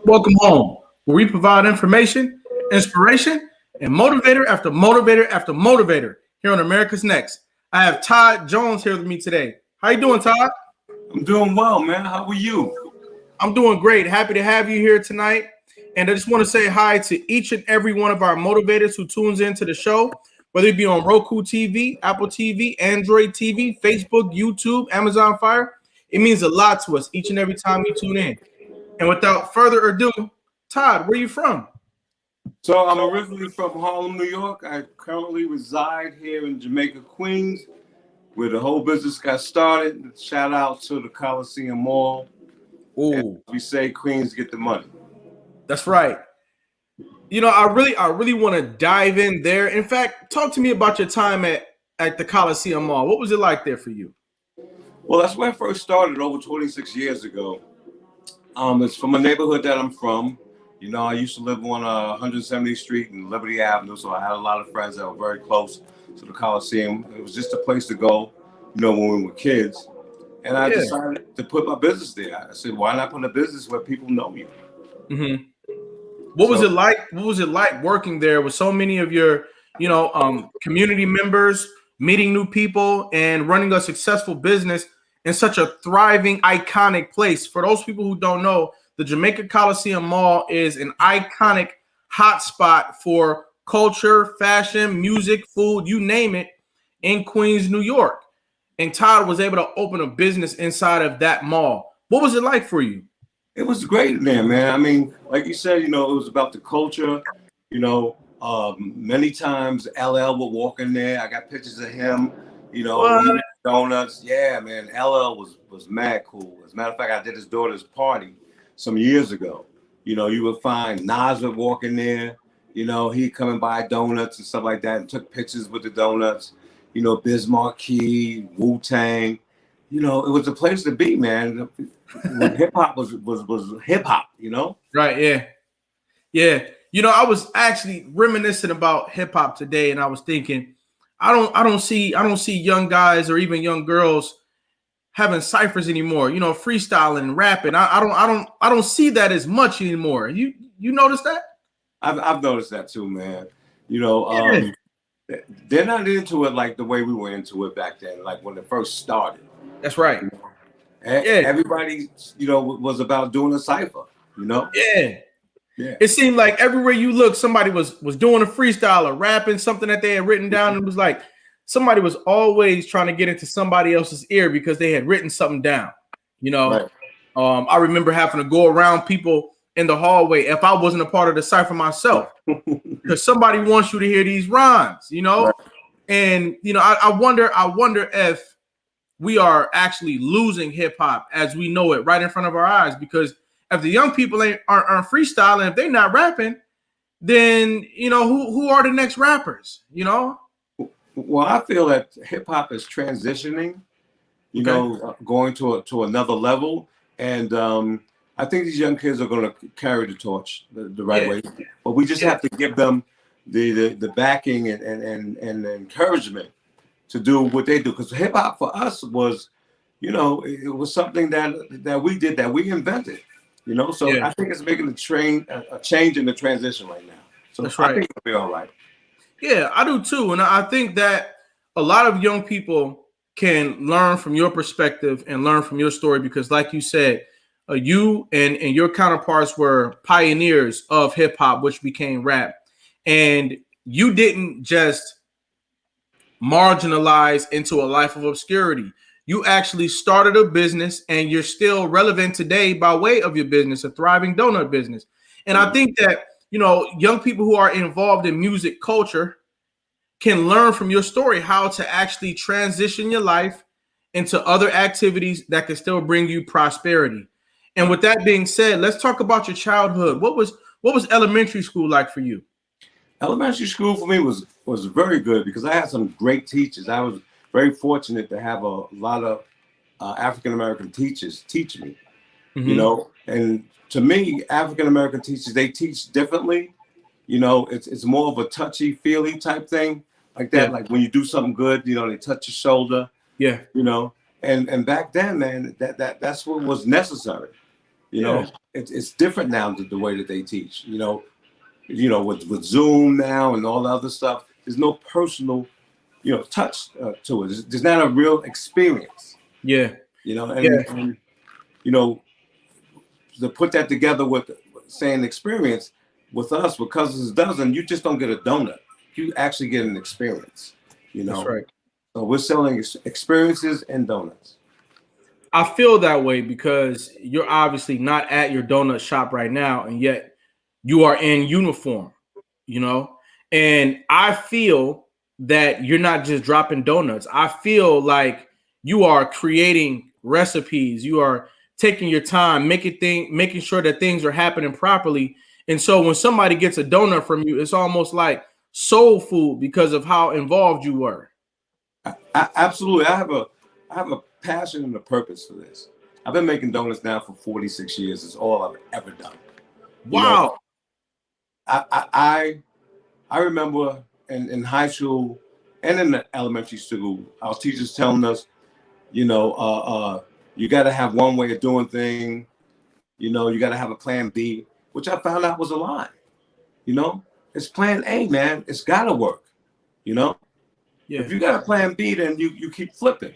Welcome home, where we provide information, inspiration, and motivator after motivator after motivator here on America's Next. I have Todd Jones here with me today. How you doing, Todd? I'm doing well, man. How are you? I'm doing great. Happy to have you here tonight. And I just want to say hi to each and every one of our motivators who tunes into the show, whether it be on Roku TV, Apple TV, Android TV, Facebook, YouTube, Amazon Fire. It means a lot to us each and every time you tune in. And without further ado, Todd, where are you from? So I'm originally from Harlem, New York. I currently reside here in Jamaica, Queens, where the whole business got started. Shout out to the Coliseum Mall. Oh, we say Queens get the money. That's right. You know, I really want to dive in there. In fact, talk to me about your time at the Coliseum Mall. What was it like there for you? Well, that's where I first started over 26 years ago. It's from a neighborhood that I'm from. You know, I used to live on 170th Street and Liberty Avenue, so I had a lot of friends that were very close to the Coliseum. It was just a place to go, you know, when we were kids. And I decided to put my business there. I said, why not put a business where people know you? Mm-hmm. What was it like? What was it like working there with so many of your, community members, meeting new people, and running a successful business in such a thriving, iconic place? For those people who don't know, the Jamaica Coliseum Mall is an iconic hotspot for culture, fashion, music, food, you name it, in Queens, New York. And Todd was able to open a business inside of that mall. What was it like for you? It was great there, man. I mean, like you said, you know, it was about the culture. You know, many times LL would walk in there. I got pictures of him, you know, eating donuts. Yeah, man, LL was mad cool. As a matter of fact, I did his daughter's party some years ago. You know, you would find Nas would walk in there. You know, he'd come and buy donuts and stuff like that and took pictures with the donuts. You know, Biz Markie, Wu-Tang. You know, it was a place to be, man. When hip hop was hip hop, you know? Right, yeah. You know, I was actually reminiscing about hip hop today, and I was thinking, I don't see young guys or even young girls having ciphers anymore. You know, freestyling and rapping. I don't see that as much anymore. You notice that? I've noticed that too, man. You know, they're not into it like the way we were into it back then, like when it first started. That's right. You know? Everybody, you know, was about doing a cipher, you know? Yeah. It seemed like everywhere you look, somebody was doing a freestyle or rapping something that they had written down. And it was like somebody was always trying to get into somebody else's ear because they had written something down, you know? Right. I remember having to go around people in the hallway if I wasn't a part of the cipher myself, because somebody wants you to hear these rhymes, you know? Right. And, you know, I wonder if we are actually losing hip hop as we know it right in front of our eyes, because if the young people aren't freestyling, if they're not rapping, then, you know, who are the next rappers, you know? Well, I feel that hip hop is transitioning, you know, going to another level. And I think these young kids are going to carry the torch the right way. But we just have to give them the backing and the encouragement to do what they do, because hip hop for us was, you know, it was something that we did, that we invented, you know. So I think it's making a change in the transition right now. So that's right. I think it'll be all right. Yeah, I do too, and I think that a lot of young people can learn from your perspective and learn from your story, because, like you said, you and your counterparts were pioneers of hip hop, which became rap, and you didn't just marginalized into a life of obscurity. You actually started a business, and you're still relevant today by way of your business, a thriving donut business. And I think that, you know, young people who are involved in music culture can learn from your story how to actually transition your life into other activities that can still bring you prosperity. And with that being said, let's talk about your childhood. What was elementary school like for you? Elementary school for me was very good, because I had some great teachers. I was very fortunate to have a lot of African-American teachers teach me, you know. And to me, African-American teachers, they teach differently. You know, it's more of a touchy-feely type thing like that. Like when you do something good, you know, they touch your shoulder. You know, and back then, man, that's what was necessary. You know, it's different now the way that they teach. With Zoom now and all the other stuff, there's no personal, touch to it. There's not a real experience. Yeah. And to put that together with saying experience with us, with Cousins Dozen, you just don't get a donut. You actually get an experience. That's right. So we're selling experiences and donuts. I feel that way because you're obviously not at your donut shop right now, and yet you are in uniform, and I feel that you're not just dropping donuts. I feel like you are creating recipes. You are taking your time, making sure that things are happening properly. And so when somebody gets a donut from you, it's almost like soul food because of how involved you were. Absolutely. I have a passion and a purpose for this. I've been making donuts now for 46 years. It's all I've ever done. Wow. I remember in high school and in the elementary school, our teachers telling us, you got to have one way of doing things. You got to have a plan B, which I found out was a lie. It's plan A, man. It's got to work. Yeah. If you got a plan B, then you keep flipping.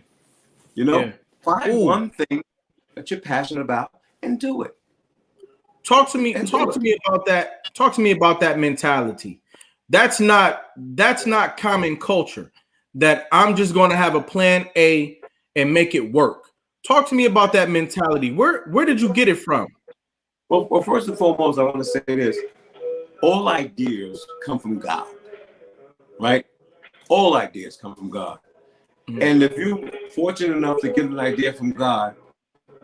Find one thing that you're passionate about and do it. Talk to me about that. Talk to me about that mentality. That's not common culture. That I'm just going to have a plan A and make it work. Talk to me about that mentality. Where did you get it from? Well, first and foremost, I want to say this. All ideas come from God, right? All ideas come from God. Mm-hmm. And if you're fortunate enough to get an idea from God,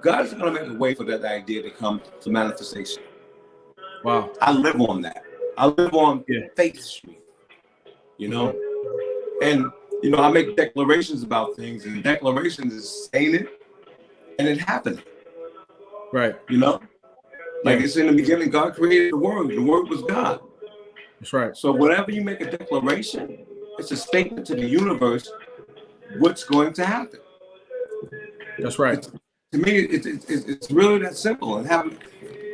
God is going to make a way for that idea to come to manifestation. Wow. I live on that. I live on Faith Street, And, I make declarations about things, and declarations is saying it and it happening. Right. It's in the beginning, God created the world. The word was God. That's right. So whenever you make a declaration, it's a statement to the universe what's going to happen. That's right. To me, it's really that simple. And having,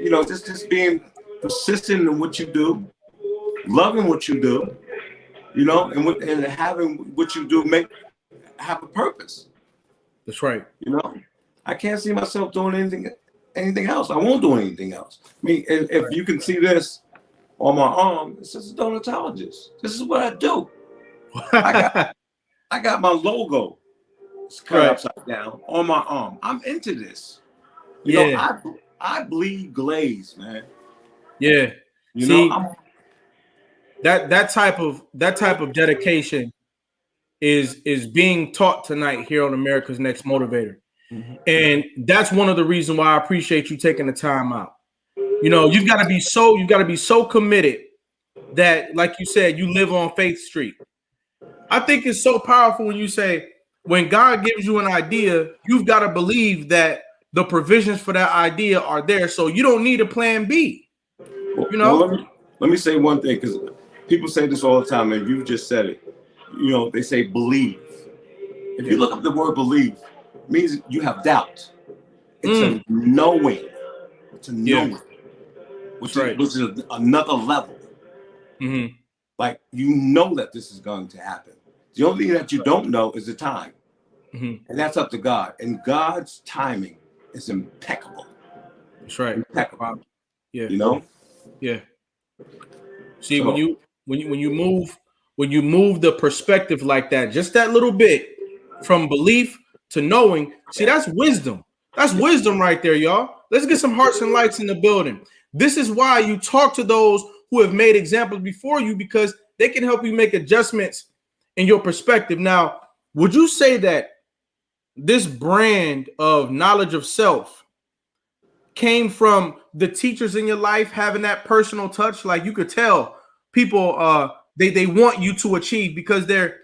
just being persistent in what you do, loving what you do, and having what you do have a purpose. That's right. I can't see myself doing anything else. I won't do anything else. I mean, if you can see this on my arm, it says donatologist. This is what I do. I got my logo cut upside down on my arm. I'm into this. I bleed glaze, man. Yeah. That type of dedication is being taught tonight here on America's Next Motivator. Mm-hmm. And that's one of the reasons why I appreciate you taking the time out. You've got to be so committed that, like you said, you live on Faith Street. I think it's so powerful when you say, when God gives you an idea, you've got to believe that the provisions for that idea are there. So you don't need a plan B. Well, let me say one thing, because people say this all the time, and you just said it. They say believe. If you look up the word believe, it means you have doubt. It's a knowing. It's a knowing, which is another level. Mm-hmm. Like, that this is going to happen. The only thing that you don't know is the time. Mm-hmm. And that's up to God. And God's timing is impeccable. That's right. Impeccable. Yeah. Yeah. See, So, when you move the perspective like that, just that little bit from belief to knowing, see, that's wisdom. That's wisdom right there, y'all. Let's get some hearts and lights in the building. This is why you talk to those who have made examples before you, because they can help you make adjustments in your perspective. Now, would you say that this brand of knowledge of self came from the teachers in your life having that personal touch? Like, you could tell people they want you to achieve because they're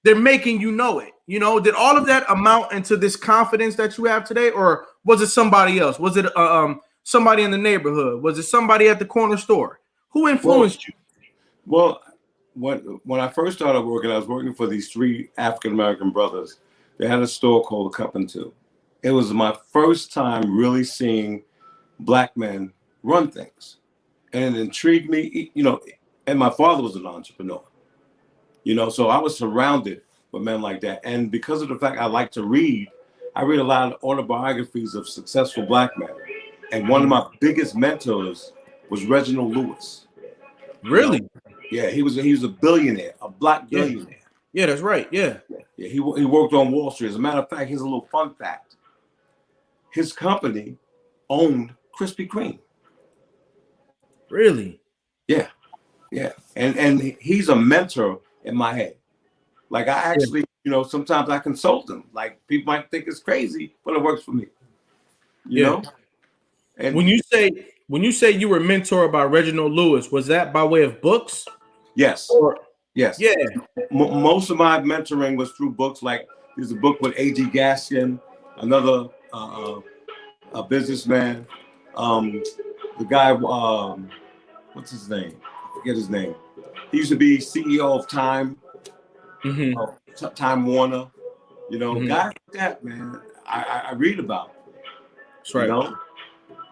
making you know it. Did all of that amount into this confidence that you have today, or was it somebody else? Was it somebody in the neighborhood? Was it somebody at the corner store? Who influenced you? Well, when I first started working, I was working for these 3 African-American brothers. They had a store called Cup and Two. It was my first time really seeing Black men run things. And it intrigued me, you know, and my father was an entrepreneur, you know, so I was surrounded with men like that. And because of the fact I like to read, I read a lot of autobiographies of successful Black men. And one of my biggest mentors was Reginald Lewis. Really? You know? Yeah, he was a billionaire, a Black billionaire. Yeah, that's right. Yeah. Yeah, he worked on Wall Street. As a matter of fact, here's a little fun fact. His company owned Krispy Kreme. Really? Yeah, yeah. And he's a mentor in my head. Like I actually, you know, sometimes I consult him. Like people might think it's crazy, but it works for me. You know? And when you say you were mentored by Reginald Lewis, was that by way of books? Yes. Or yes. Yeah. Most of my mentoring was through books. Like there's a book with A.G. Gaskin, another a businessman. The guy, what's his name? I forget his name. He used to be CEO of Time, Time Warner. You know, guys like that, man. I read about. That's right. You know?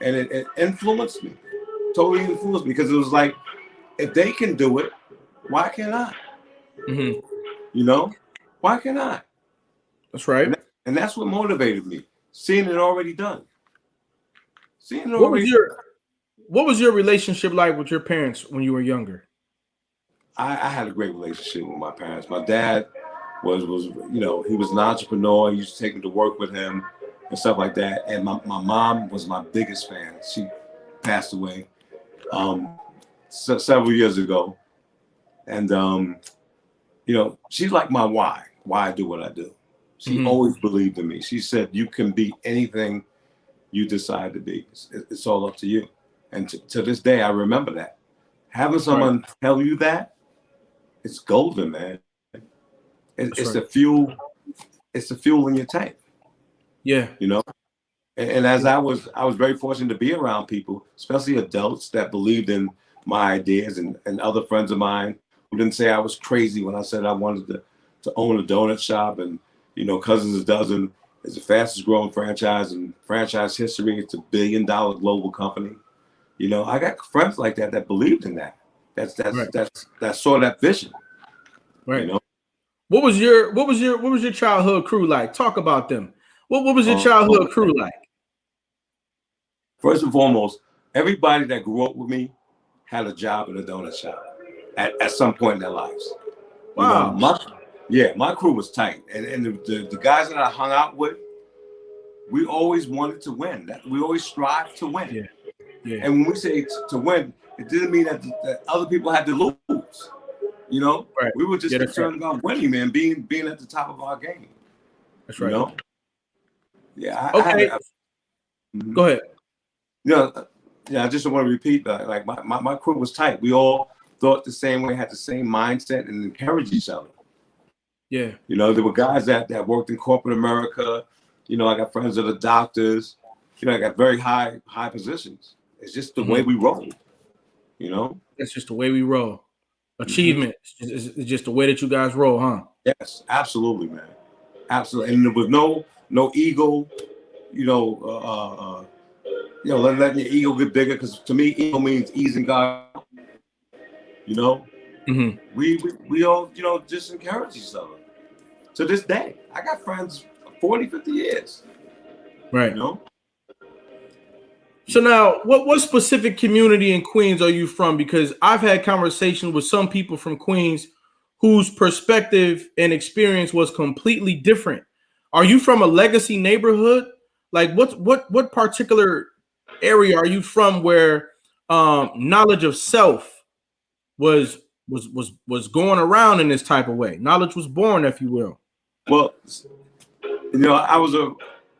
And it influenced me, totally influenced me, because it was like, if they can do it, why can't I? You know, why can't I? That's right. And that's what motivated me, seeing it already done. Seeing it What already. What was your relationship like with your parents when you were younger? I had a great relationship with my parents. My dad was you know, he was an entrepreneur. He used to take me to work with him and stuff like that. And my mom was my biggest fan. She passed away several years ago. And you know, she's like my why I do what I do. She always believed in me. She said, you can be anything you decide to be. It's all up to you. And to this day, I remember that. Having someone tell you that, it's golden, man. It's the fuel. It's the fuel in your tank. Yeah. You know? And as I was very fortunate to be around people, especially adults that believed in my ideas, and other friends of mine who didn't say I was crazy when I said I wanted to own a donut shop. And, you know, Cousins Dozen is the fastest growing franchise in franchise history. It's $1 billion global company. You know, I got friends like that believed in that. That saw that vision. Right. You know? What was your childhood crew like? Talk about them. What was your childhood crew like? First and foremost, everybody that grew up with me had a job in a donut shop at some point in their lives. Wow. You know, my crew was tight. And the guys that I hung out with, we always wanted to win. We always strived to win. Yeah. Yeah. And when we say to win, it didn't mean that other people had to lose. You know, we were just concerned about winning, man, being at the top of our game. That's right. You know? Yeah. Okay. Go ahead. Yeah. I just want to repeat that. Like my crew was tight. We all thought the same way, had the same mindset, and encouraged each other. Yeah. You know, there were guys that worked in corporate America. You know, I got friends that are doctors. You know, I got very high positions. It's just the way we roll. You know? That's just the way we roll. Achievement is just the way that you guys roll, huh? Yes, absolutely, man. Absolutely. And there was no ego, you know, letting your ego get bigger, because to me, ego means easing God. You know? We all, you know, just encourage each other. To this day, I got friends 40, 50 years. Right. You know? So now, what specific community in Queens are you from? Because I've had conversations with some people from Queens whose perspective and experience was completely different. Are you from a legacy neighborhood? Like, what particular area are you from where knowledge of self was going around in this type of way? Knowledge was born, if you will. Well, you know, I was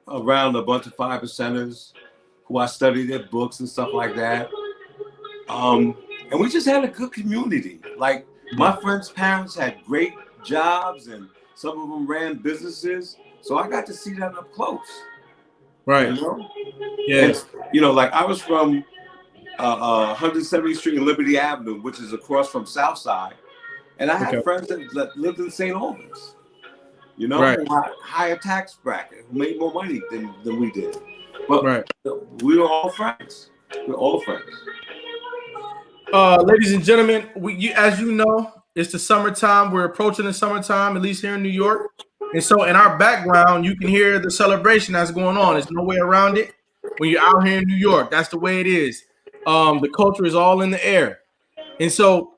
around a bunch of 5%ers who I studied their books and stuff like that. And we just had a good community. Like, my friends' parents had great jobs, and some of them ran businesses. So I got to see that up close. Right. You know? Yeah. And, you know, like I was from 170th Street and Liberty Avenue, which is across from Southside. And I had friends that lived in St. Albans. You know, higher tax bracket, who made more money than we did. But we were all friends. We're all friends. Ladies and gentlemen, as you know, it's the summertime. We're approaching the summertime, at least here in New York. And so in our background, you can hear the celebration that's going on. There's no way around it. When you're out here in New York, that's the way it is. The culture is all in the air. And so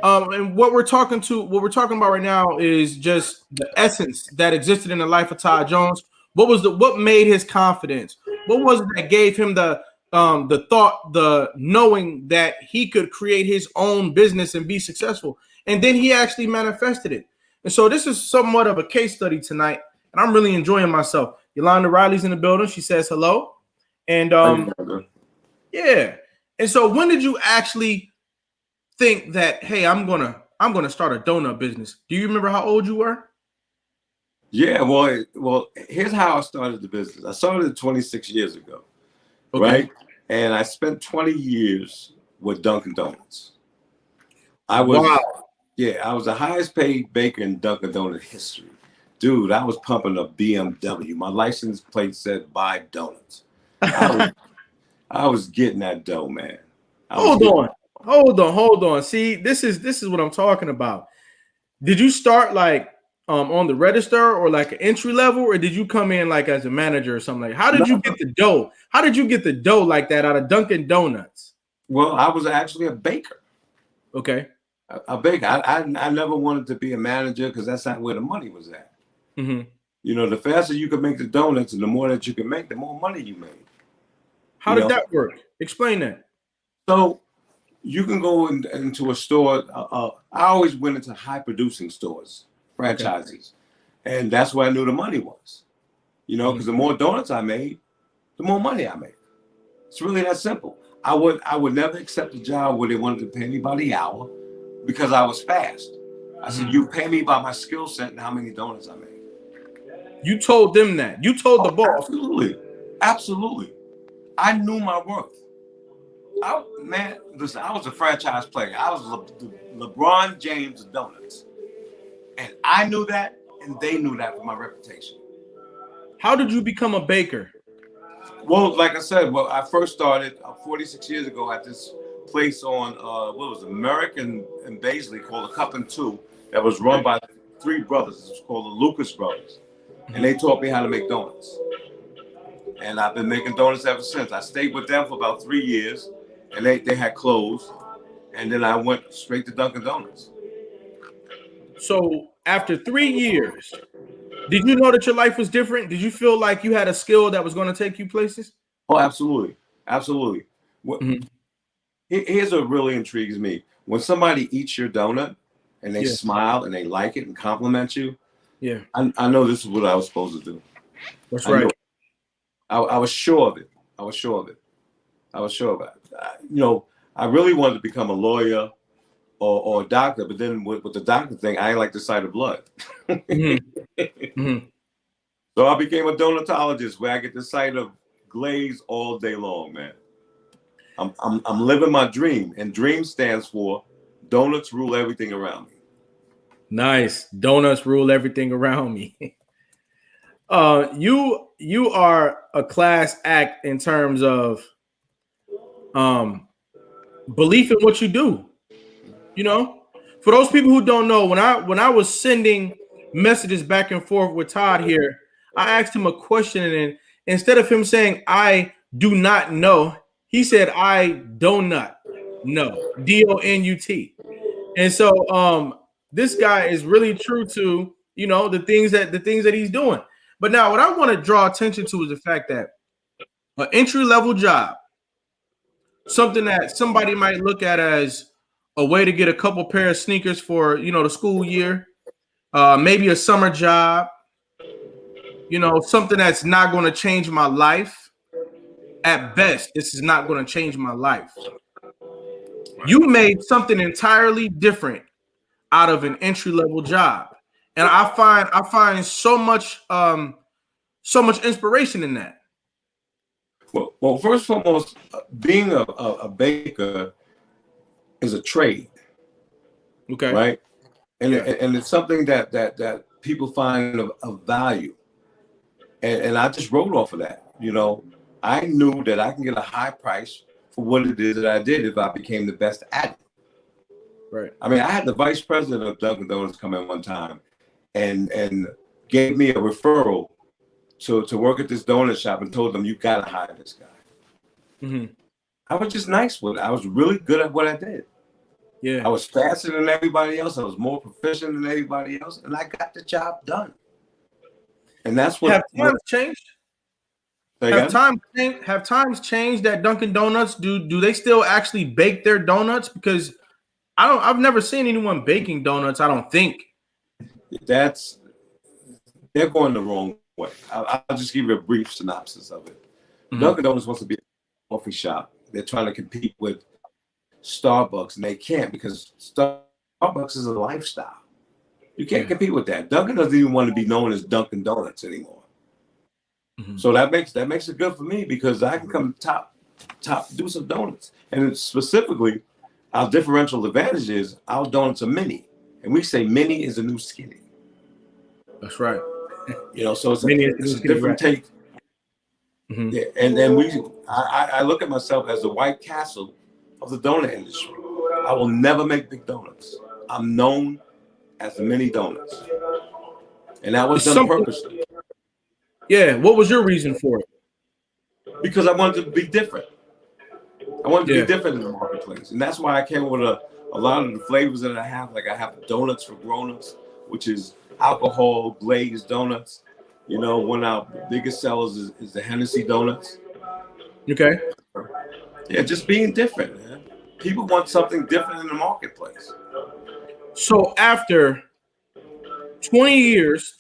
and what we're talking about right now is just the essence that existed in the life of Todd Jones. What made his confidence? What was it that gave him the thought, the knowing that he could create his own business and be successful? And then he actually manifested it. And so this is somewhat of a case study tonight, and I'm really enjoying myself. Yolanda Riley's in the building. She says hello. And yeah. And so when did you actually think that, hey, I'm gonna start a donut business? Do you remember how old you were? Yeah, well, here's how I started the business. I started it 26 years ago, Okay. right? And I spent 20 years with Dunkin' Donuts. I was the highest paid baker in Dunkin' Donut history. Dude, I was pumping a BMW. My license plate said buy donuts. I was getting that dough, man. Hold on. See, this is what I'm talking about. Did you start like on the register or like an entry level, or did you come in like as a manager or something? Like, how did you get the dough? How did you get the dough like that out of Dunkin' Donuts? Well, I was actually a baker. Okay. A baker. I never wanted to be a manager because that's not where the money was at. Mm-hmm. You know, the faster you could make the donuts and the more that you can make, the more money you made. How did that work? Explain that. So you can go into a store. I always went into high producing stores, franchises. Okay. And that's where I knew the money was. You know, because the more donuts I made, the more money I made. It's really that simple. I would never accept a job where they wanted to pay me by the hour because I was fast. I said, you pay me by my skill set and how many donuts I made. You told them that. You told the boss. Absolutely. I knew my worth. Listen, I was a franchise player. I was LeBron James of donuts. And I knew that, and they knew that for my reputation. How did you become a baker? Well, like I said, I first started 46 years ago at this place on, American and Baisley called A Cup and Two that was run by three brothers. It was called the Lucas Brothers. And they taught me how to make donuts. And I've been making donuts ever since. I stayed with them for about 3 years, and they had closed. And then I went straight to Dunkin' Donuts. So after 3 years, did you know that your life was different? Did you feel like you had a skill that was going to take you places? Oh, absolutely. Absolutely. Here's what really intrigues me. When somebody eats your donut and they smile and they like it and compliment you, I know this is what I was supposed to do. That's right. I was sure of it. I was sure of it. You know, I really wanted to become a lawyer or a doctor, but then with the doctor thing, I ain't like the sight of blood. So I became a donutologist where I get the sight of glaze all day long, man. I'm living my dream, and dream stands for donuts rule everything around me. Nice. Donuts rule everything around me. You are a class act in terms of belief in what you do. You know, for those people who don't know, when I was sending messages back and forth with Todd here, I asked him a question, and instead of him saying I do not know, he said I donut know, DONUT. And so this guy is really true to, you know, the things that he's doing. But now what I want to draw attention to is the fact that an entry-level job, something that somebody might look at as a way to get a couple pair of sneakers for, you know, the school year, maybe a summer job, you know, something that's not going to change my life. At best, this is not going to change my life. You made something entirely different out of an entry-level job. And I find so much inspiration in that. Well, first and foremost, being a baker is a trade. Okay. Right. And it's something that people find of value. And I just wrote off of that. You know, I knew that I can get a high price for what it is that I did if I became the best at it. Right. I mean, I had the vice president of Dunkin' Donuts come in one time and gave me a referral to work at this donut shop and told them, you got to hire this guy. Mm-hmm. I was just nice with it. I was really good at what I did. Yeah. I was faster than everybody else. I was more proficient than everybody else. And I got the job done. And that's what— Have times changed? Have times changed at Dunkin' Donuts? Do they still actually bake their donuts? Because I've never seen anyone baking donuts, I don't think. They're going the wrong way. I'll just give you a brief synopsis of it. Mm-hmm. Dunkin' Donuts wants to be a coffee shop. They're trying to compete with Starbucks, and they can't because Starbucks is a lifestyle. You can't compete with that. Dunkin' doesn't even want to be known as Dunkin' Donuts anymore. Mm-hmm. So that makes it good for me because I can come top do some donuts. And specifically, our differential advantage is our donuts are mini, and we say mini is a new skinny. That's right. You know, so it's a different take. Mm-hmm. Yeah, and then I look at myself as the White Castle of the donut industry. I will never make big donuts. I'm known as the mini donuts, and that was done purposely. Yeah, what was your reason for it? Because I wanted to be different. I wanted to be different in the marketplace, and that's why I came with a lot of the flavors that I have. Like I have donuts for grown-ups, which is alcohol glazed donuts. You know, one of our biggest sellers is the Hennessy donuts. Okay. Yeah, just being different, man. People want something different in the marketplace. So after 20 years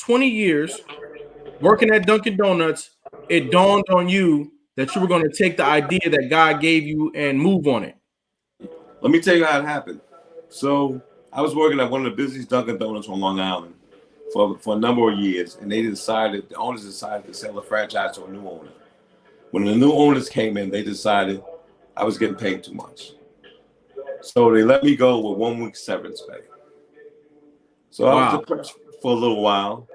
working at Dunkin' Donuts, it dawned on you that you were going to take the idea that God gave you and move on it. Let me tell you how it happened. So I was working at one of the busiest Dunkin' Donuts on Long Island for a number of years, and the owners decided to sell the franchise to a new owner. When the new owners came in, they decided I was getting paid too much. So they let me go with 1 week severance pay. So I was depressed for a little while.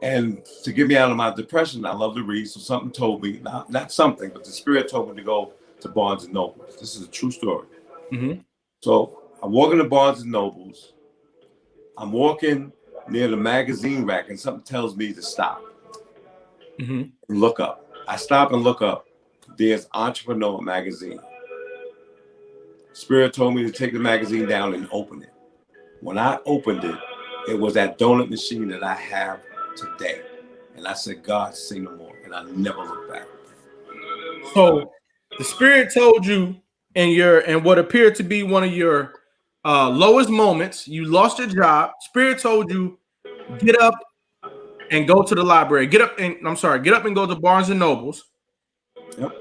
And to get me out of my depression, I love to read. So something told me, not something, but the Spirit told me to go to Barnes & Noble. This is a true story. Mm-hmm. So I'm walking to Barnes & Nobles. I'm walking near the magazine rack, and something tells me to stop and look up. I stop and look up. There's Entrepreneur magazine. Spirit told me to take the magazine down and open it. When I opened it, it was that donut machine that I have today. And I said, God, say no more. And I never looked back. So the Spirit told you in what appeared to be one of your lowest moments, you lost your job. Spirit told you, get up and go to the library. Get up and go to Barnes & Nobles. Yep.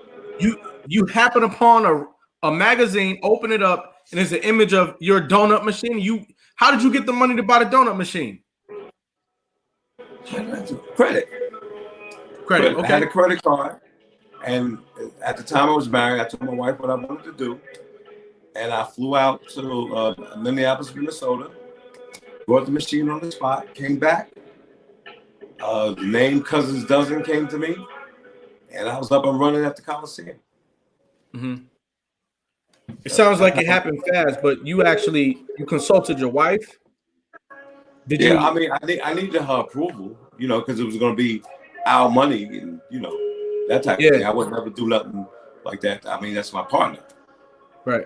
You happen upon a magazine, open it up, and there's an image of your donut machine. How did you get the money to buy the donut machine? Credit. Okay. I had a credit card, and at the time I was married, I told my wife what I wanted to do, and I flew out to Minneapolis, Minnesota, brought the machine on the spot, came back. The name Cousins Dozen came to me, and I was up and running at the Coliseum. Mm-hmm. It sounds like it happened fast, but you consulted your wife? Did you? I mean, I needed her approval, because it was going to be our money and, that type of thing. I would never do nothing like that. I mean, that's my partner. Right.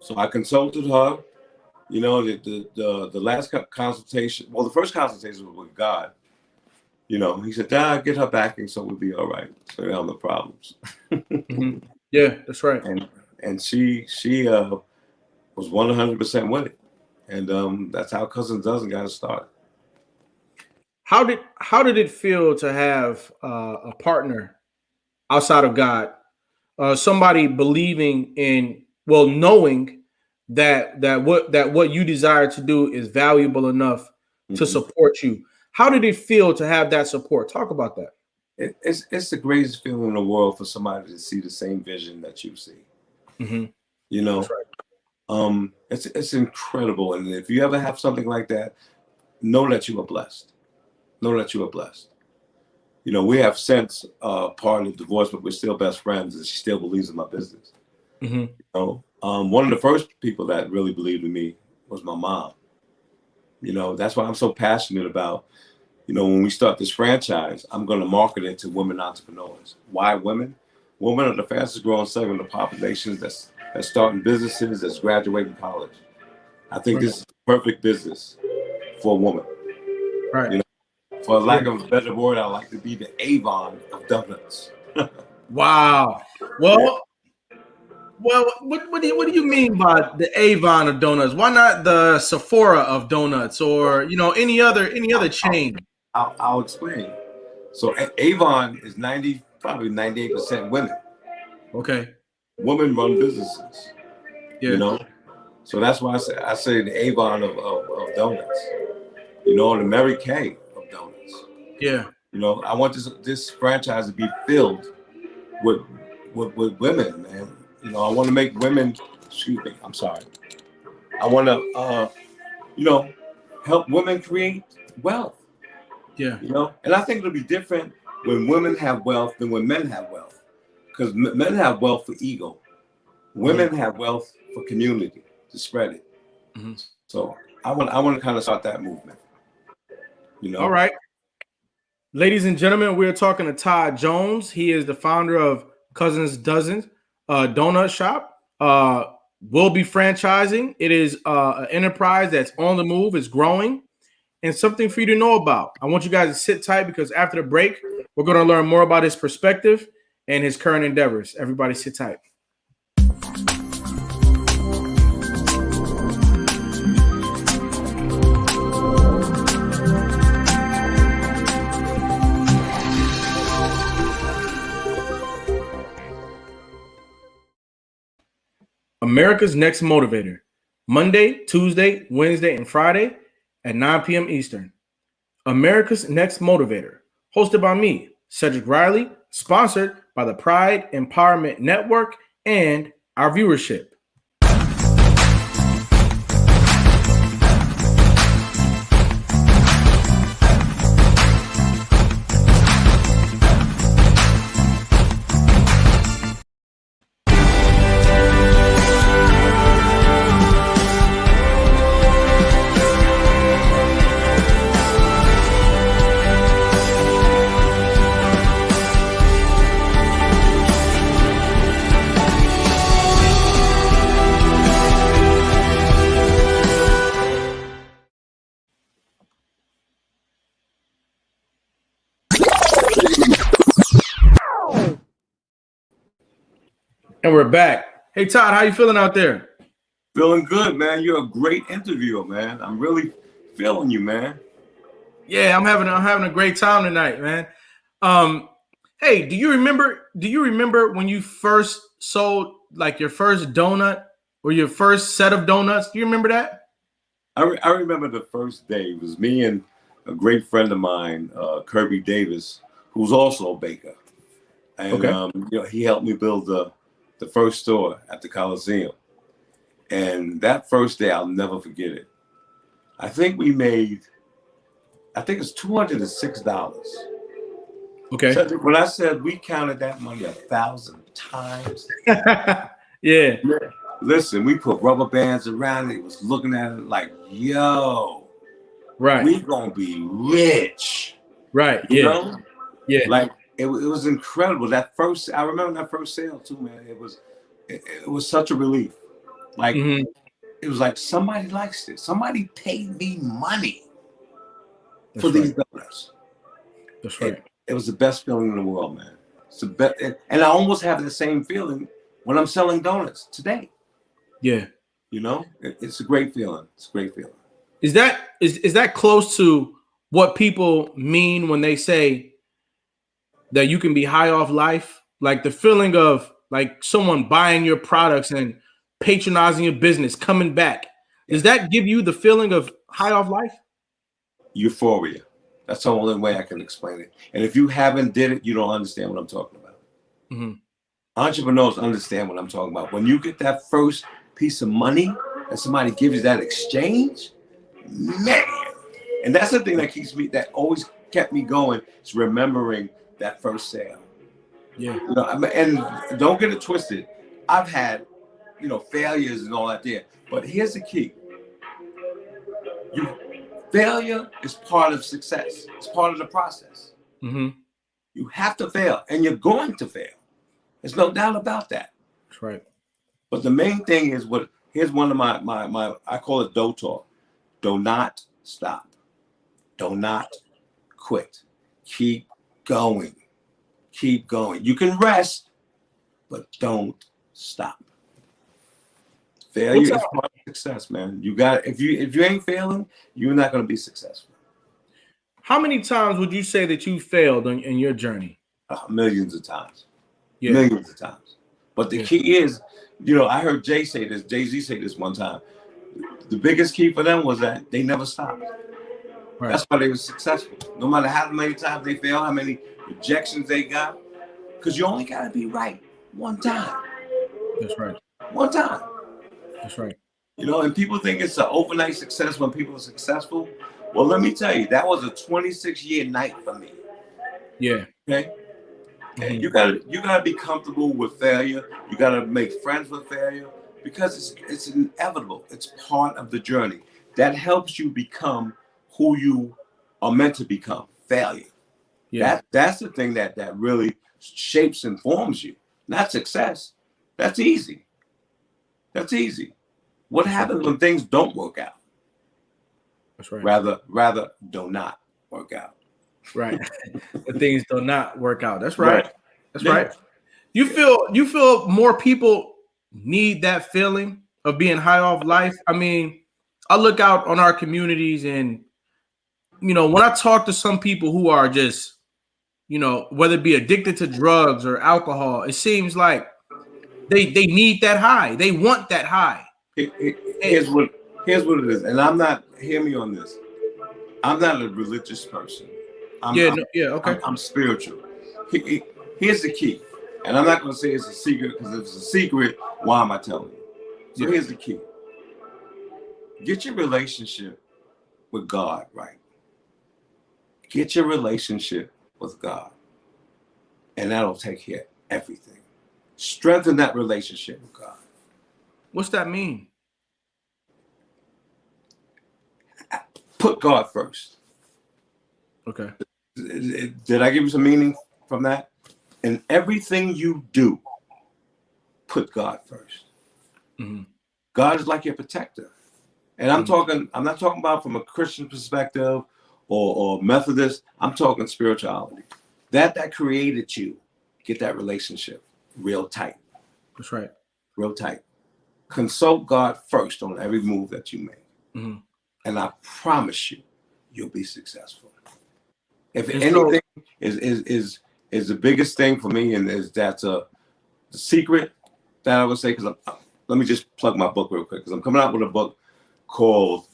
So I consulted her, the last consultation. Well, the first consultation was with God. He said, get her backing so we'll be all right. So we have no problems. Mm-hmm. Yeah, that's right. And she was 100% with it. And that's how Cousins Dozen got it started. How did it feel to have a partner outside of God, somebody believing in, knowing that what you desire to do is valuable enough to support you? How did it feel to have that support? Talk about that. It's the greatest feeling in the world for somebody to see the same vision that you see. Mm-hmm. That's right. It's incredible. And if you ever have something like that, know that you are blessed. Know that you are blessed. We have since parted, divorced, but we're still best friends, and she still believes in my business. Mm-hmm. You know, one of the first people that really believed in me was my mom. You know, that's why I'm so passionate about, you know, when we start this franchise, I'm going to market it to women entrepreneurs. Why women? Women are the fastest growing segment of the population that's starting businesses, that's graduating college. I think this is the perfect business for a woman. Right. You know, for lack of a better word, I like to be the Avon of donuts. Wow. Well, what do you mean by the Avon of donuts? Why not the Sephora of donuts, or you know, any other chain? I'll explain. So Avon is probably 98% women. Okay. Women run businesses. Yeah. You know, so that's why I say the Avon of donuts. You know, the Mary Kay of donuts. Yeah. You know, I want this franchise to be filled with women, man. You know, I want to make women. Excuse me. I'm sorry. I want to, you know, help women create wealth. Yeah. You know, and I think it'll be different when women have wealth than when men have wealth, because men have wealth for ego. Women have wealth for community to spread it. Mm-hmm. So I want to kind of start that movement. You know. All right. Ladies and gentlemen, we're talking to Todd Jones. He is the founder of Cousins Dozens Donut Shop. Will be franchising. It is an enterprise that's on the move. It's growing, and something for you to know about. I want you guys to sit tight because after the break, we're going to learn more about his perspective and his current endeavors. Everybody sit tight. America's Next Motivator, Monday, Tuesday, Wednesday, and Friday at 9 p.m. Eastern. America's Next Motivator, hosted by me, Cedric Riley, sponsored by the Pride Empowerment Network and our viewership. And we're back. Hey, Todd, how you feeling out there? Feeling good, man. You're a great interviewer, man. I'm really feeling you, man. Yeah, I'm having a great time tonight, man. Hey, do you remember when you first sold like your first donut or your first set of donuts? Do you remember that? I remember the first day. It was me and a great friend of mine, Kirby Davis, who's also a baker. And you know, he helped me build the first store at the Coliseum. And that first day, I'll never forget it. I think it's $206. Okay. So when I said we counted that money 1,000 times. Yeah. Listen, we put rubber bands around it. It was looking at it like, yo, right. We gonna be rich. Right. You know? Yeah. Like it was incredible. I remember that first sale too, man. It was such a relief. Like it was like somebody likes this. Somebody paid me money for these donuts. That's right. It was the best feeling in the world, man. It's the best, and I almost have the same feeling when I'm selling donuts today. Yeah. You know, it's a great feeling. It's a great feeling. Is that close to what people mean when they say that you can be high off life? Like the feeling of like someone buying your products and patronizing your business, coming back. Does that give you the feeling of high off life? Euphoria. That's the only way I can explain it. And if you haven't did it, you don't understand what I'm talking about. Entrepreneurs understand what I'm talking about. When you get that first piece of money and somebody gives you that exchange, man. And that's the thing that always kept me going, is remembering that first sale. Yeah. You know, and don't get it twisted. I've had failures and all that there. But here's the key. Failure is part of success. It's part of the process. Mm-hmm. You have to fail, and you're going to fail. There's no doubt about that. That's right. But the main thing is here's one of my I call it DOTOR. Do not stop. Do not quit. Keep going. Keep going. You can rest, but don't stop. Failure is part of success, man. You got if you ain't failing, you're not going to be successful. How many times would you say that you failed in your journey? Millions of times. Yeah. Millions of times. But the key is, I heard Jay-Z say this one time. The biggest key for them was that they never stopped. Right. That's why they were successful. No matter how many times they failed, how many rejections they got, because you only got to be right one time. That's right. One time. That's right. And people think it's an overnight success when people are successful. Well, let me tell you, that was a 26-year night for me. Yeah. Okay. And you gotta be comfortable with failure. You gotta make friends with failure because it's inevitable. It's part of the journey. That helps you become who you are meant to become. Failure. Yeah. That's the thing that really shapes and forms you. Not success. That's easy. That's easy. What happens when things don't work out? That's right. Rather do not work out. Right. The things do not work out. That's right. Right. That's right. You feel more people need that feeling of being high off life? I mean, I look out on our communities and, when I talk to some people who are just, whether it be addicted to drugs or alcohol, it seems like they need that high. They want that high. Here's what it is. And hear me on this. I'm not a religious person. Okay. I'm spiritual. Here's the key. And I'm not going to say it's a secret, because if it's a secret, why am I telling you? So here's the key. Get your relationship with God right. Get your relationship with God. And that'll take care of everything. Strengthen that relationship with God. What's that mean? Put God first. Okay. Did I give you some meaning from that? In everything you do, put God first. Mm-hmm. God is like your protector. And I'm not talking about from a Christian perspective or Methodist. I'm talking spirituality. That created you. Get that relationship real tight. That's right. Real tight. Consult God first on every move that you make. Mm-hmm. And I promise you, you'll be successlet. If anything is the biggest thing for me, and that's the secret that I would say, because let me just plug my book real quick, because I'm coming out with a book called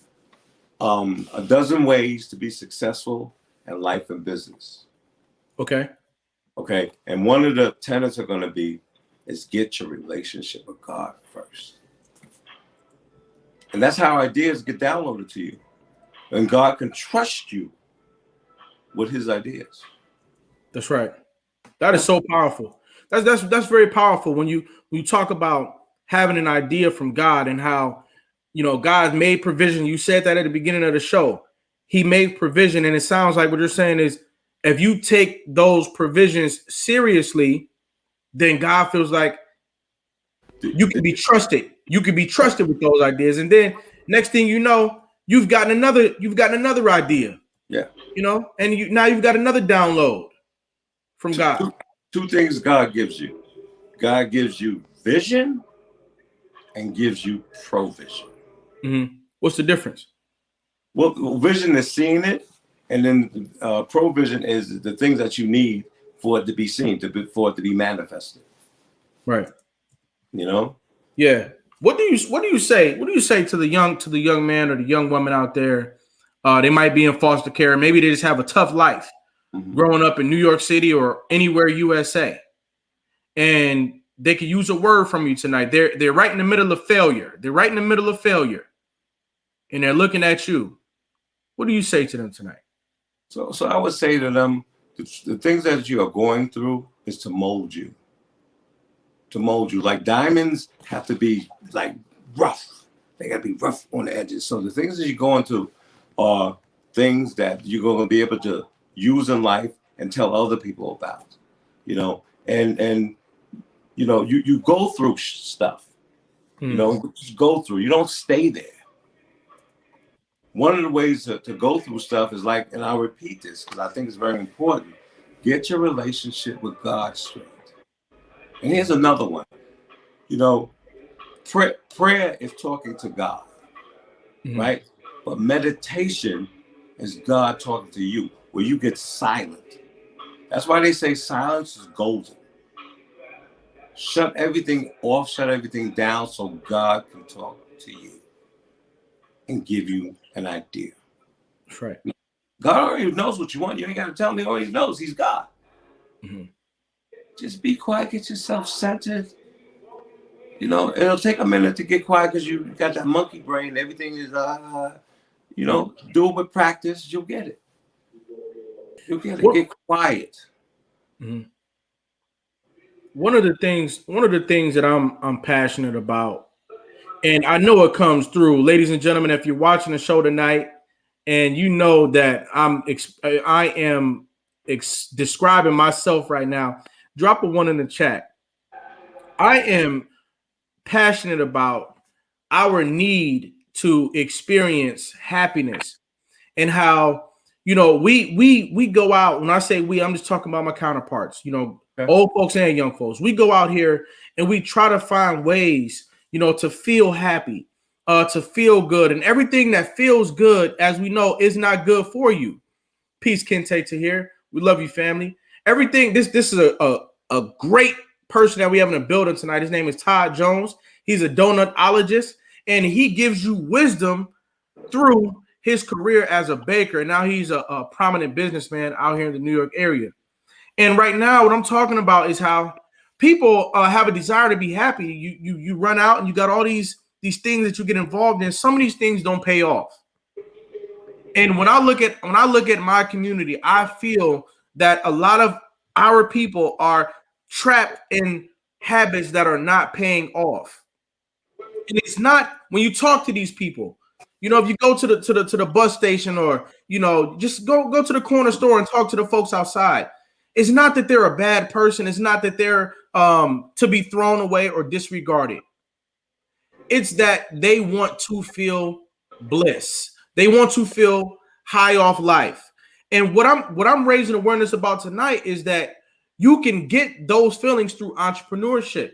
A Dozen Ways to Be Successful in Life and Business. Okay. And one of the tenets are going to be is get your relationship with God first. And that's how ideas get downloaded to you. And God can trust you with his ideas. That's right. That is so powerful. That's very powerful when you talk about having an idea from God and how, God made provision. You said that at the beginning of the show. He made provision. And it sounds like what you're saying is if you take those provisions seriously, then God feels like you can be trusted. You can be trusted with those ideas. And then next thing you know, you've gotten another idea. Yeah. And now you've got another download from God. Two things God gives you. God gives you vision and gives you provision. Mm-hmm. What's the difference? Well, vision is seeing it, and then provision is the things that you need for it to be seen, for it to be manifested. Right. Yeah. What do you say? What do you say to the young man or the young woman out there? They might be in foster care. Maybe they just have a tough life growing up in New York City or anywhere USA. And they could use a word from you tonight. They're right in the middle of failure. And they're looking at you. What do you say to them tonight? So I would say to them, the things that you are going through is to mold you mold you. Like diamonds have to be like rough. They got to be rough on the edges. So the things that you go into are things that you're going to be able to use in life and tell other people about, you know, and you know, you go through stuff, you know, just go through, you don't stay there. One of the ways to go through stuff is like, and I'll repeat this because I think it's very important, get your relationship with God straight. And here's another one, you know, prayer is talking to God, right? But meditation is God talking to you, where you get silent. That's why they say silence is golden. Shut everything off, shut everything down so God can talk to you and give you an idea. That's right. God already knows what you want. You ain't got to tell him. He already knows. He's God. Just be quiet, get yourself centered. You know, it'll take a minute to get quiet because you got that monkey brain. Everything is, you know, do it with practice. You'll get it. You'll get it. Get quiet. One of the things that I'm passionate about, and I know it comes through, ladies and gentlemen, if you're watching the show tonight and you know that I am describing myself right now, drop a 1 in the chat. I am passionate about our need to experience happiness and how, you know, we go out. When I say we, I'm just talking about my counterparts, you know, old folks and young folks. We go out here and we try to find ways, you know, to feel happy, to feel good, and everything that feels good, as we know, is not good for you. Peace, Kente, to here. We love you, family. Everything. This is a great person that we have in the building tonight. His name is Todd Jones. He's a donutologist, and he gives you wisdom through his career as a baker. And now he's a prominent businessman out here in the New York area. And right now, what I'm talking about is how people have a desire to be happy. You run out and you got all these things that you get involved in. Some of these things don't pay off. And when I look at my community, I feel that a lot of our people are trapped in habits that are not paying off. And it's not, when you talk to these people, you know, if you go to the bus station, or, you know, just go to the corner store and talk to the folks outside. It's not that they're a bad person. It's not that they're to be thrown away or disregarded. It's that they want to feel bliss. They want to feel high off life. And what I'm raising awareness about tonight is that you can get those feelings through entrepreneurship.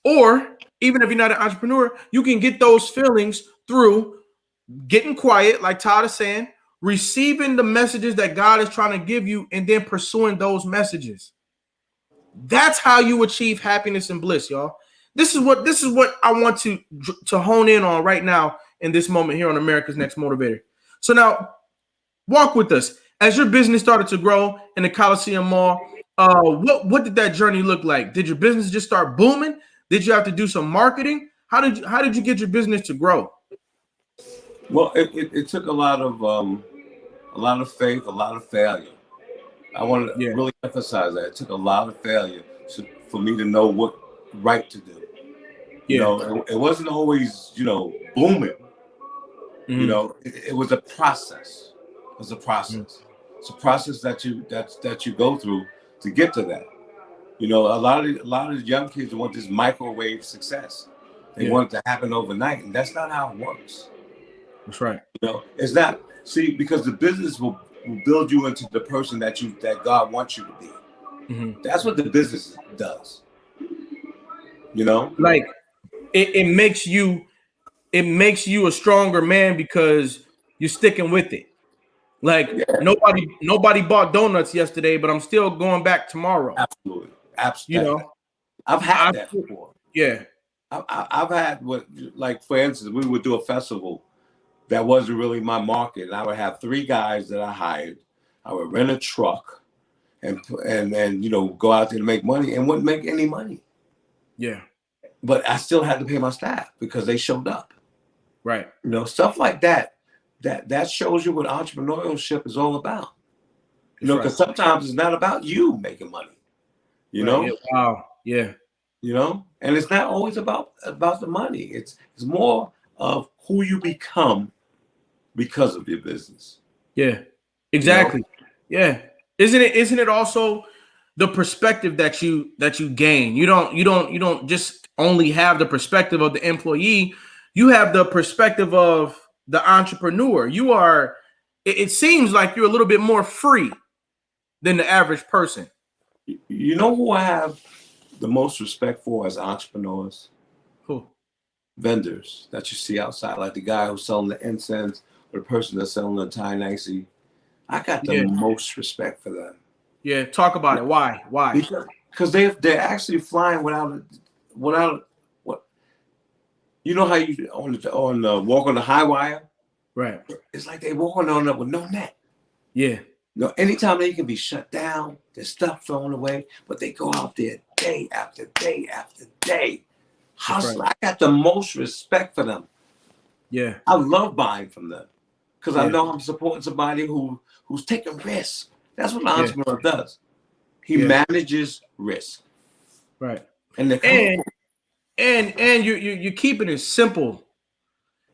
Or even if you're not an entrepreneur, you can get those feelings through getting quiet, like Todd is saying, receiving the messages that God is trying to give you, and then pursuing those messages. That's how you achieve happiness and bliss, y'all. This is what I want to hone in on right now in this moment here on America's Next Motivator. So now, walk with us. As your business started to grow in the Coliseum Mall, what did that journey look like? Did your business just start booming? Did you have to do some marketing? How did you get your business to grow? Well, it took a lot of faith, a lot of failure. I want to really emphasize that. It took a lot of failure for me to know what right to do. You know, it wasn't always, you know, booming. You know, it was a process. It was a process. It's a process that you go through to get to that. You know, a lot of the young kids want this microwave success. They want it to happen overnight, and that's not how it works. That's right. You know, it's not. See, because the business will build you into the person that God wants you to be. That's what the business does. You know, like it makes you a stronger man because you're sticking with it. Like nobody bought donuts yesterday, but I'm still going back tomorrow. Absolutely. You know, I've had that before. Yeah. I've had like for instance, we would do a festival that wasn't really my market, and I would have 3 guys that I hired. I would rent a truck and you know, go out there to make money, and wouldn't make any money. Yeah. But I still had to pay my staff because they showed up. Right. You know, stuff like that. That shows you what entrepreneurship is all about. You know, because sometimes it's not about you making money. You know? Yeah. Wow. Yeah. you know, and it's not always about the money. It's more of who you become because of your business. Yeah, exactly. You know? Yeah. Isn't it also the perspective that you gain? You don't just only have the perspective of the employee, you have the perspective of the entrepreneur. You are, it seems like you're a little bit more free than the average person. You know who I have the most respect for as entrepreneurs? Who? Vendors that you see outside, like the guy who's selling the incense or the person that's selling the Thai nicey. I got the most respect for them. Yeah, talk about it. Why? Because they're actually flying without what, you know how you on walk on the high wire, right? It's like they walking on it with no net. Yeah. No, anytime they can be shut down, their stuff thrown away, but they go out there day after day after day, hustling. Right. I got the most respect for them. Yeah, I love buying from them because I know I'm supporting somebody who's taking risks. That's what an entrepreneur does. He manages risk. Right. And you're keeping it simple.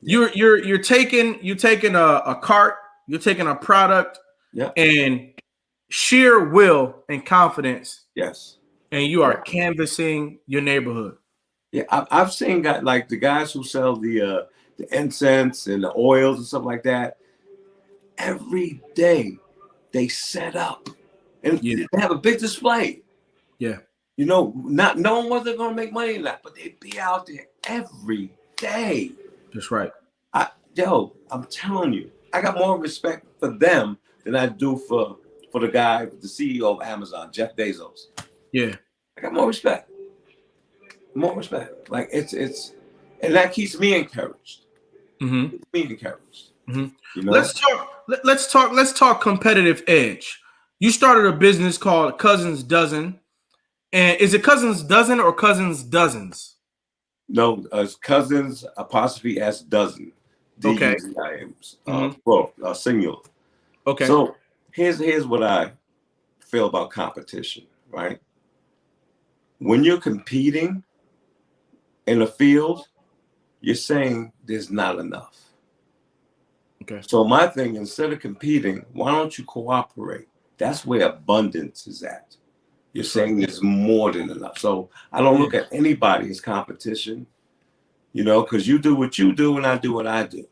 Yeah. You're taking a cart, you're taking a product, and sheer will and confidence. Yes. And you are canvassing your neighborhood. Yeah, I've seen guys like the guys who sell the incense and the oils and stuff like that. Every day they set up and they have a big display. Yeah. You know, not knowing whether they're going to make money or not, but they be out there every day. That's right. I'm telling you, I got more respect for them than I do for the guy, the CEO of Amazon, Jeff Bezos. Yeah. I got more respect. More respect. Like it's and that keeps me encouraged. Mm-hmm. Keeps me encouraged. Mm-hmm. You know? Let's talk competitive edge. You started a business called Cousins Dozen. And is it Cousins Dozen or Cousins Dozens? No, it's Cousins 'S Dozen. Okay. Singular. Okay. So here's what I feel about competition, right? When you're competing in a field, you're saying there's not enough. Okay. So my thing, instead of competing, why don't you cooperate? That's where abundance is at. You're saying there's more than enough. So I don't look at anybody as competition, you know, because you do what you do and I do what I do.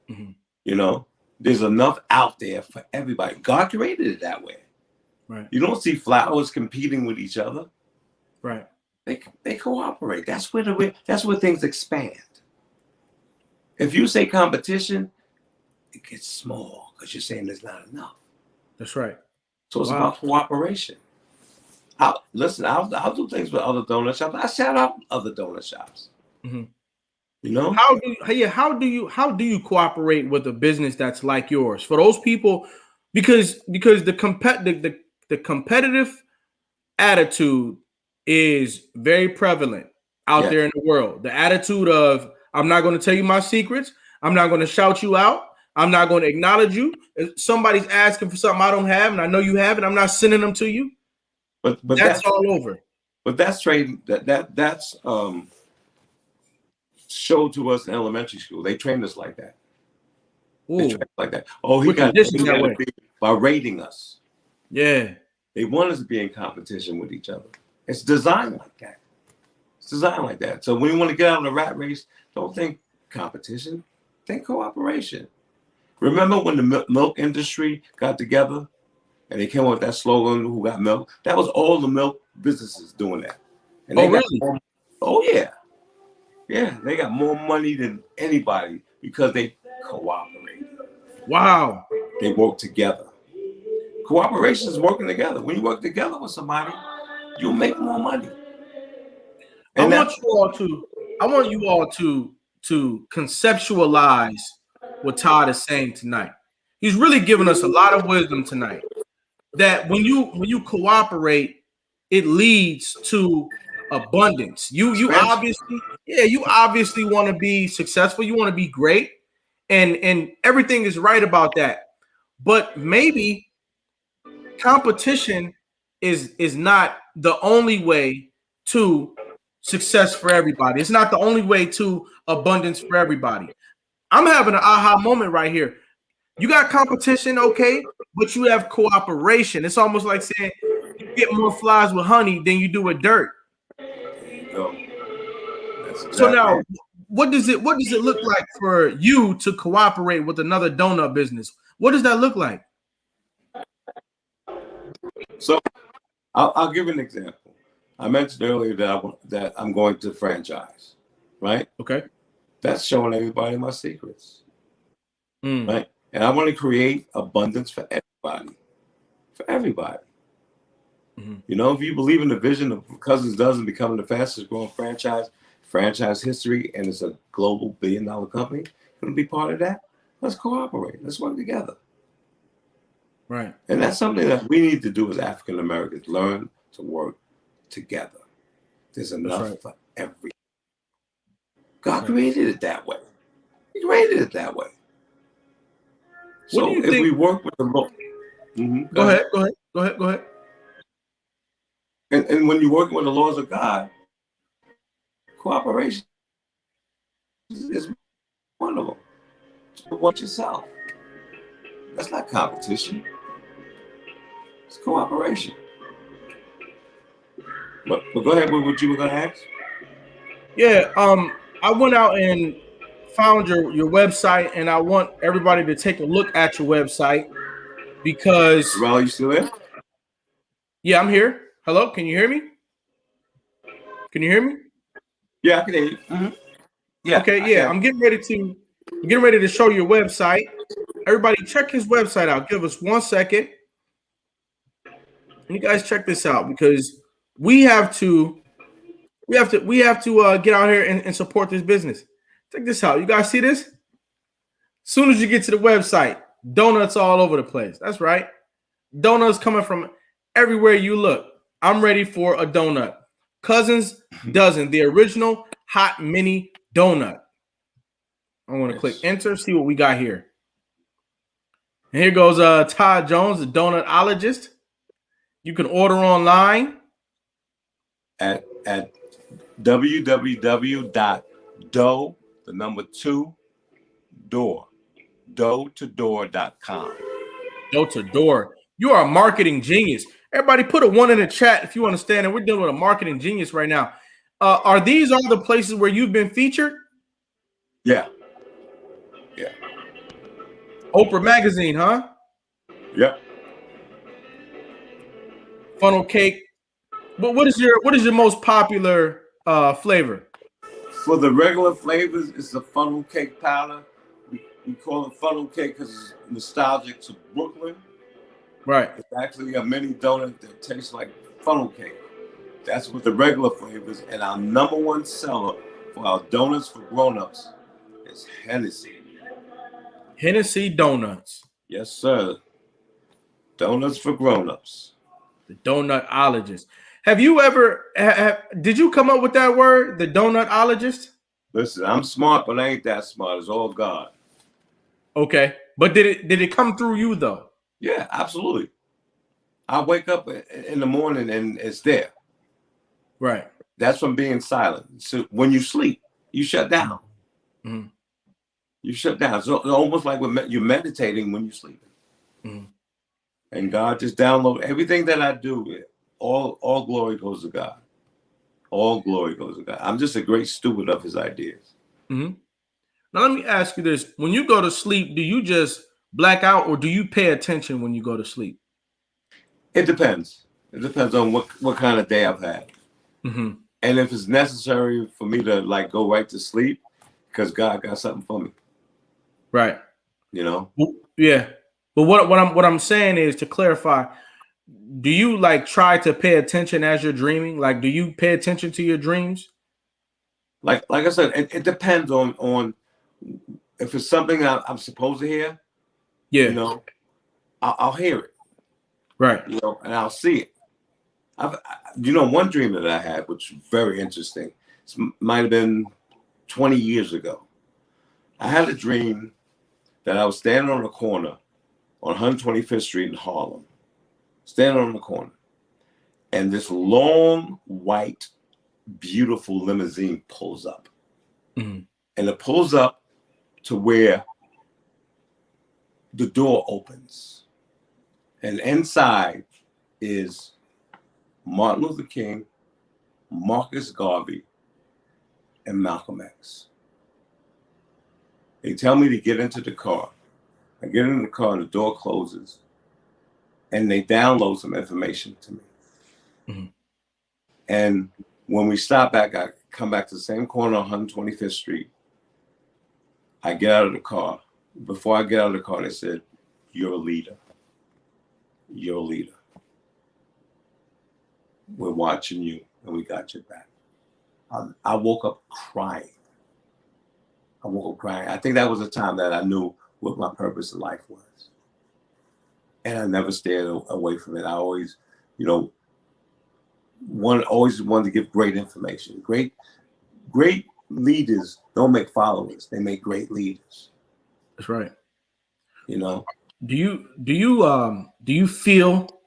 Mm-hmm. You know, there's enough out there for everybody. God created it that way. Right. You don't see flowers competing with each other. Right. They cooperate. That's where things expand. If you say competition, it gets small because you're saying there's not enough. That's right. So it's about cooperation. I'll do things with other donut shops. I shout out other donut shops. Mm-hmm. You know, how do you cooperate with a business that's like yours? For those people, because the competitive attitude is very prevalent out there in the world. The attitude of, I'm not going to tell you my secrets. I'm not going to shout you out. I'm not going to acknowledge you. If somebody's asking for something I don't have and I know you have it, I'm not sending them to you. But that's all over. But that's trading. That's showed to us in elementary school. They trained us like that. They trained us like that. Oh, he got to be by rating us. Yeah. They want us to be in competition with each other. It's designed like that. It's designed like that. So when you want to get out of the rat race, don't think competition. Think cooperation. Remember when the milk industry got together and they came up with that slogan, "Who got milk?" That was all the milk businesses doing that. And they they got more money than anybody because they cooperated. Wow. They work together. Cooperation is working together. When you work together with somebody, you'll make more money. And I want you all to conceptualize what Todd is saying tonight. He's really giving us a lot of wisdom tonight. That when you cooperate, it leads to abundance. You obviously want to be successful. You want to be great, and everything is right about that. But maybe competition is not the only way to success for everybody. It's not the only way to abundance for everybody. I'm having an aha moment right here. You got competition, okay, but you have cooperation. It's almost like saying you get more flies with honey than you do with dirt. There you go. That's exactly So now, what does it look like for you to cooperate with another donut business? What does that look like? So I'll give you an example. I mentioned earlier that I'm going to franchise, right? Okay. That's showing everybody my secrets, Mm. right? And I want to create abundance for everybody, Mm-hmm. You know, if you believe in the vision of Cousins Dozen becoming the fastest growing franchise history, and it's a global billion-dollar company, going to be part of that. Let's cooperate. Let's work together. Right. And that's something that we need to do as African Americans, learn to work together. There's enough for everyone. God created it that way. He created it that way. So if we work with the Lord, go ahead. And when you're working with the laws of God, cooperation is one of them. So watch yourself. That's not competition. It's cooperation. But go ahead with what you were going to ask. Yeah, I went out and found your website, and I want everybody to take a look at your website because. Riley, you still there? Yeah, I'm here. Hello, can you hear me? Can you hear me? Yeah, I can hear you. Mm-hmm. Yeah. Okay, yeah, I'm getting ready to show your website. Everybody, check his website out. Give us 1 second. And you guys check this out because we have to get out here and support this business. Check this out. You guys see this? As soon as you get to the website, donuts all over the place. That's right. Donuts coming from everywhere you look. I'm ready for a donut. Cousins Dozen, the original hot mini donut. I want to click enter, see what we got here. And here goes Todd Jones, the donutologist. You can order online at www.dough, the number 2, door, dough2door.com. Dough to door. You are a marketing genius. Everybody put a 1 in the chat if you understand it. We're dealing with a marketing genius right now. Are these all the places where you've been featured? Yeah. Oprah Magazine, huh? Yep. Funnel cake. But what is your most popular flavor? For the regular flavors, it's the funnel cake powder. We call it funnel cake because it's nostalgic to Brooklyn. Right. It's actually a mini donut that tastes like funnel cake. That's what the regular flavors. And our number 1 seller for our donuts for grown-ups is Hennessy. Hennessy donuts. Yes, sir. Donuts for grown-ups. The donutologist. Have you ever did you come up with that word, the donutologist? Listen, I'm smart, but I ain't that smart. It's all God. Okay. But did it come through you though? Yeah, absolutely. I wake up in the morning and it's there. Right. That's from being silent. So when you sleep, you shut down. Mm-hmm. You shut down. So it's almost like you're meditating when you're sleeping. Mm-hmm. And God just download everything that I do. All glory goes to God. All glory goes to God. I'm just a great steward of his ideas. Mm-hmm. Now let me ask you this. When you go to sleep, do you just black out or do you pay attention when you go to sleep? It depends. It depends on what kind of day I've had. Mm-hmm. And if it's necessary for me to like go right to sleep because God got something for me. Right. You know? Yeah. But what I'm saying is, to clarify, do you like try to pay attention as you're dreaming? Like, do you pay attention to your dreams? Like I said, it depends on if it's something I'm supposed to hear. Yeah. You know, I'll hear it. Right. You know, and I'll see it. One dream that I had, which was very interesting. It might have been 20 years ago. I had a dream that I was standing on a corner on 125th Street in Harlem, standing on the corner, and this long white beautiful limousine pulls up. Mm-hmm. And it pulls up to where the door opens. And inside is Martin Luther King, Marcus Garvey, and Malcolm X. They tell me to get into the car. I get into the car and the door closes. And they download some information to me. Mm-hmm. And when we stop back, I come back to the same corner on 125th Street. I get out of the car. Before I get out of the car, they said, "You're a leader. You're a leader. We're watching you and we got your back." I woke up crying. I think that was the time that I knew what my purpose in life was. And I never stayed away from it. I always, always wanted to give great information. Great leaders don't make followers. They make great leaders. That's right. Do you feel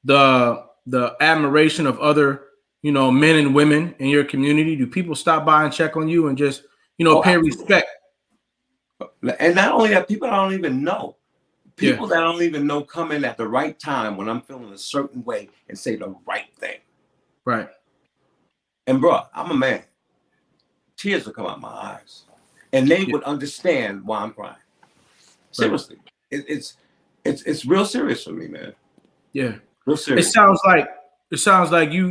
the admiration of other, men and women in your community? Do people stop by and check on you and just, pay respect? And not only that, people I don't even know. People that I don't even know come in at the right time when I'm feeling a certain way and say the right thing. Right. And bro, I'm a man. Tears will come out my eyes. And they would understand why I'm crying. Seriously. Right. It's real serious for me, man. Yeah. Real serious. It sounds like you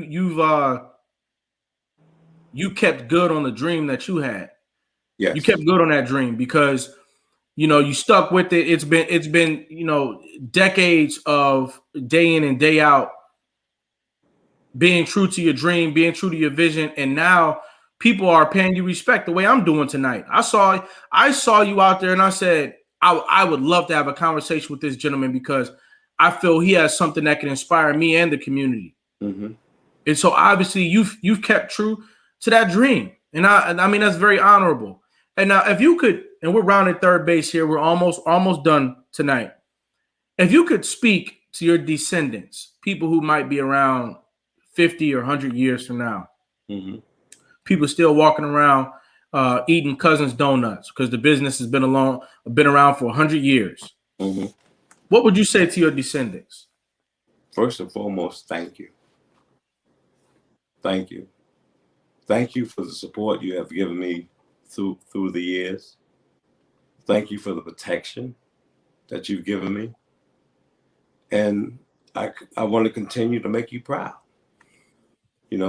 kept good on the dream that you had. Yes. You kept good on that dream because you stuck with it. It's been decades of day in and day out being true to your dream, being true to your vision, and now people are paying you respect the way I'm doing tonight. I saw you out there, and I said I would love to have a conversation with this gentleman because I feel he has something that can inspire me and the community. Mm-hmm. And so obviously you've kept true to that dream, and I mean that's very honorable. And now if you could, and we're rounding third base here, we're almost done tonight. If you could speak to your descendants, people who might be around 50 or 100 years from now, mm-hmm. people still walking around eating Cousins donuts because the business has been around for 100 years. Mm-hmm. What would you say to your descendants? First and foremost, thank you. Thank you. Thank you for the support you have given me through the years. Thank you for the protection that you've given me. And I want to continue to make you proud.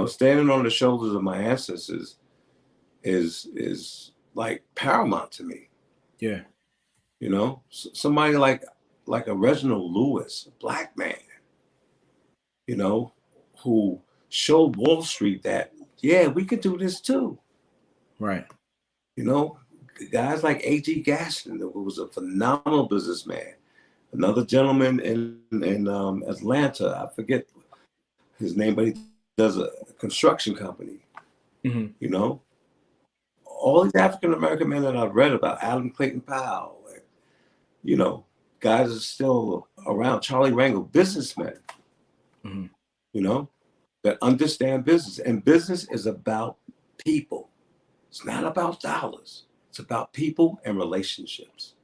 Standing on the shoulders of my ancestors is like paramount to me. Yeah. Somebody like a Reginald Lewis, a black man, who showed Wall Street that, we could do this too. Right. Guys like A.G. Gaston, who was a phenomenal businessman. Another gentleman in Atlanta, I forget his name, but he does a construction company. Mm-hmm. All these African-American men that I've read about, Adam Clayton Powell, guys are still around, Charlie Rangel, businessmen, mm-hmm. That understand business. And business is about people. It's not about dollars. It's about people and relationships.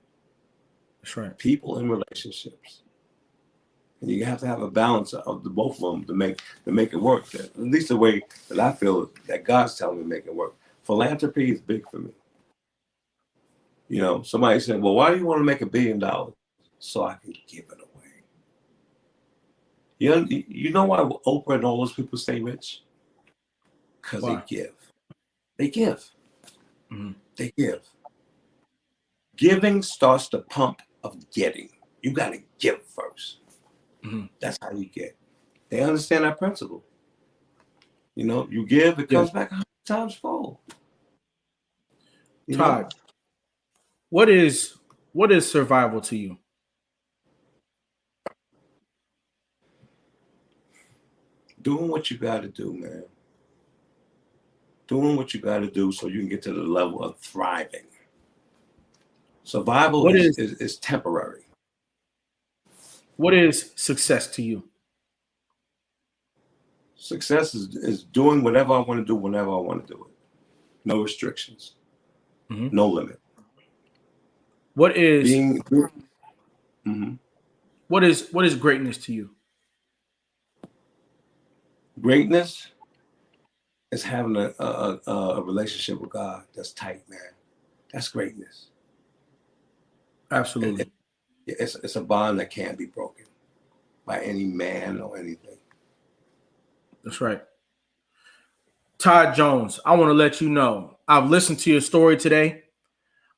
That's right. People and relationships. And you have to have a balance of the both of them to make it work. At least the way that I feel that God's telling me to make it work. Philanthropy is big for me. Somebody said, well, why do you want to make $1 billion? So I can give it away. You know why Oprah and all those people stay rich? Because they give. They give. Mm-hmm. They give. Giving starts the pump of getting. You got to give first. Mm-hmm. That's how you get. They understand that principle. You give, it comes back 100 times fold. Todd, what is survival to you? Doing what you got to do, man. Doing what you got to do so you can get to the level of thriving. Survival is temporary. What is success to you? Success is doing whatever I want to do whenever I want to do it. No restrictions. No limit. What is Mhm. what is greatness to you? Greatness is having a relationship with God that's tight, man. That's greatness. Absolutely. It's a bond that can't be broken by any man or anything. That's right. Todd Jones, I want to let you know, I've listened to your story today.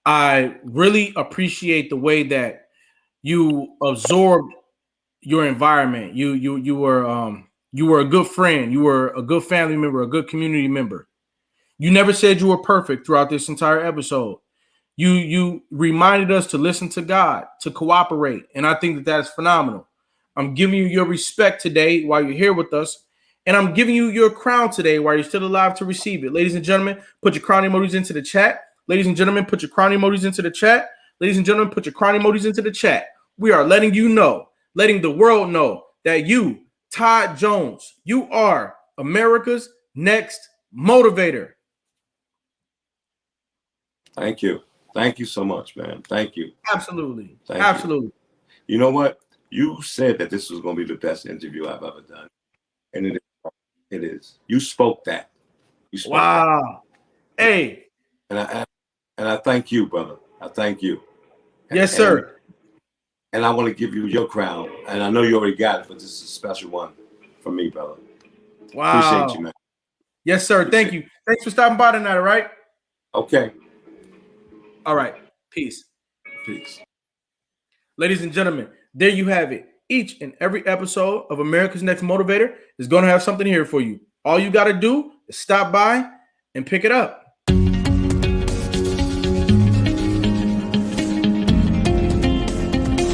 I really appreciate the way that you absorbed your environment. You were a good friend. You were a good family member, a good community member. You never said you were perfect throughout this entire episode. You reminded us to listen to God, to cooperate, and I think that is phenomenal. I'm giving you your respect today while you're here with us, and I'm giving you your crown today while you're still alive to receive it. Ladies and gentlemen, put your crown emojis into the chat. Ladies and gentlemen, put your crown emojis into the chat. Ladies and gentlemen, put your crown emojis into the chat. We are letting you know, letting the world know that you, Todd Jones, you are America's next motivator. Thank you. Thank you so much, man. Thank you. Absolutely. Thank Absolutely. You know what? You said that this was going to be the best interview I've ever done. And it is. You spoke that. You spoke wow. That. Hey. And I thank you, brother. I thank you. Yes, sir. And I want to give you your crown. And I know you already got it, but this is a special one for me, brother. Wow. Appreciate you, man. Yes, sir. Thank you. Thanks for stopping by tonight, all right? Okay. All right. Peace. Peace. Ladies and gentlemen, there you have it. Each and every episode of America's Next Motivator is going to have something here for you. All you got to do is stop by and pick it up.